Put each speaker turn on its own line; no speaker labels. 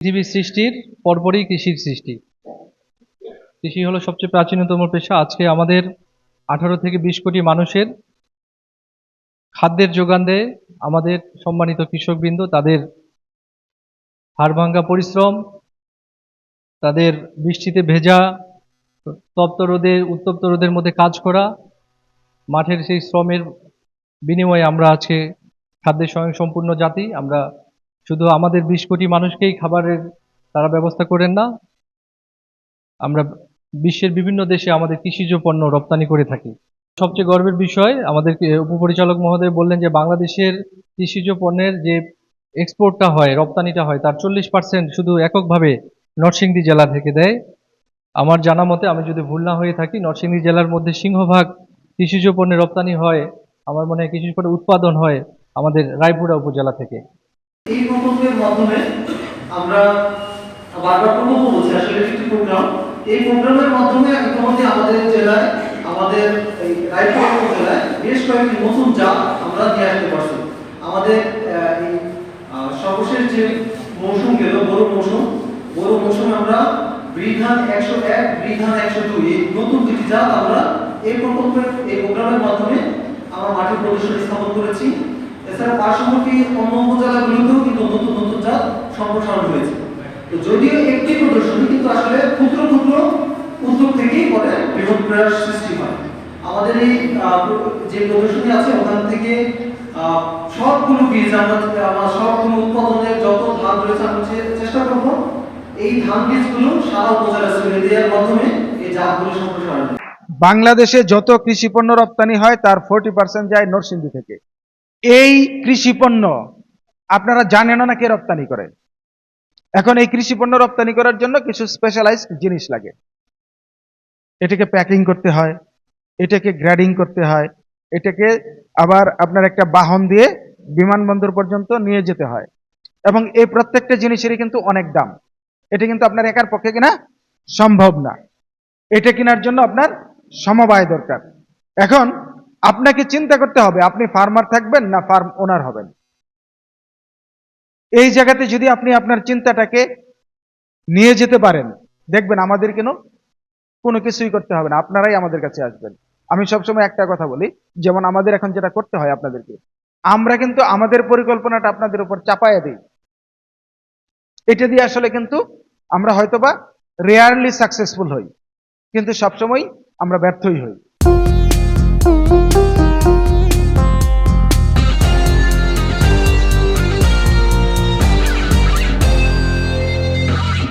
পৃথিবীর সৃষ্টির পরপরই কৃষির সৃষ্টি। কৃষি হলো সবচেয়ে প্রাচীনতম পেশা। আজকে আমাদের 18 থেকে 20 কোটি মানুষের খাদ্যের যোগান দেয় আমাদের সম্মানিত কৃষকবৃন্দ। তাদের হাড়ভাঙ্গা পরিশ্রম, তাদের বৃষ্টিতে ভেজা, উত্তপ্ত রোদের মধ্যে কাজ করা, মাঠের সেই শ্রমের বিনিময়ে আমরা আজকে খাদ্যের স্বয়ংসম্পূর্ণ জাতি। আমরা শুধু আমাদের 20 কোটি মানুষকেই খাবারের তারা ব্যবস্থা করেন না, আমরা বিশ্বের বিভিন্ন দেশে আমাদের কৃষিজ পণ্য রপ্তানি করে থাকি। সবচেয়ে গর্বের বিষয়, আমাদের উপপরিচালক মহোদয় বললেন যে বাংলাদেশের কৃষিজ পণ্যের যে এক্সপোর্টটা হয়, রপ্তানিটা হয়, তার 40% শুধু এককভাবে নরসিংদী জেলা থেকে দেয়। আমার জানা মতে, আমি যদি ভুল না হয়ে থাকি, নরসিংদী জেলার মধ্যে সিংহভাগ কৃষিজ পণ্যের রপ্তানি হয়, আমার মনে হয় কৃষিজ পণ্যের উৎপাদন হয় আমাদের রায়পুরা উপজেলা থেকে।
এই প্রকল্পের মাধ্যমে আমরা বারবার প্রকল্প বলছি, আসলে একটি প্রোগ্রাম। এই প্রোগ্রামের মাধ্যমে ইতিমধ্যে আমাদের জেলায়, আমাদের এই রায়পুরা উপজেলায় বেশ কয়েকটি নতুন জাত আমরা নিয়ে আসতে পারছি। আমাদের এই সর্বশেষ যে মৌসুম গেল, বড় মৌসুমে আমরা বৃধান 101, বৃধান 102 এই নতুন দুটি জাত আমরা এই প্রোগ্রামের মাধ্যমে আমরা মাঠে প্রদর্শনী স্থাপন করেছি। এছাড়া পার্শ্ববর্তী অন্য উপজেলাগুলোতেও কিন্তু নতুন নতুন জাত সম্প্রসারণ হয়েছে। তো যদিও একটি প্রদর্শনী, কিন্তু আসলে ক্ষুদ্র ক্ষুদ্র উদ্যোগ থেকেই পরে বৃহৎ প্রয়াস সৃষ্টি হয়। আমাদের এই যে প্রদর্শনী আছে, ওখান থেকে সবগুলো বীজ আমরা সবগুলো উৎপাদনের যত ধান রয়েছে আমরা চেষ্টা করব এই ধান বীজগুলো সারা উপজেলা ছড়িয়ে দেওয়ার মাধ্যমে এই জাতগুলো সম্প্রসারণ।
বাংলাদেশে যত কৃষি পণ্য রপ্তানি হয় তার 40% যায় নরসিংদী থেকে। এই কৃষি পণ্য আপনারা জানেন না কে রপ্তানি করে। এখন এই কৃষি পণ্য রপ্তানি করার জন্য কিছু স্পেশালাইজড জিনিস লাগে। এটাকে প্যাকিং করতে হয়, এটাকে গ্রেডিং করতে হয়, এটাকে আবার আপনার একটা বাহন দিয়ে বিমানবন্দর পর্যন্ত নিয়ে যেতে হয়, এবং এই প্রত্যেকটা জিনিসেরই কিন্তু অনেক দাম। এটা কিন্তু আপনার একার পক্ষে কিনা সম্ভব না। এটা কেনার জন্য আপনার সমবায় দরকার। এখন আপনাকে চিন্তা করতে হবে আপনি ফার্মার থাকবেন না ফার্ম ওনার হবেন। এই জায়গাতে যদি আপনি আপনার চিন্তাটাকে নিয়ে যেতে পারেন, দেখবেন আমাদের কোনো কিছুই করতে হবে না, আপনারাই আমাদের কাছে আসবেন। আমি সবসময় একটা কথা বলি, যেমন আমাদের এখন যেটা করতে হয় আপনাদেরকে, আমরা কিন্তু আমাদের পরিকল্পনাটা আপনাদের উপর চাপাইয়া দিই। এটা দিয়ে আসলে কিন্তু আমরা হয়তোবা রেয়ারলি সাকসেসফুল হই, কিন্তু সবসময় আমরা ব্যর্থই হই।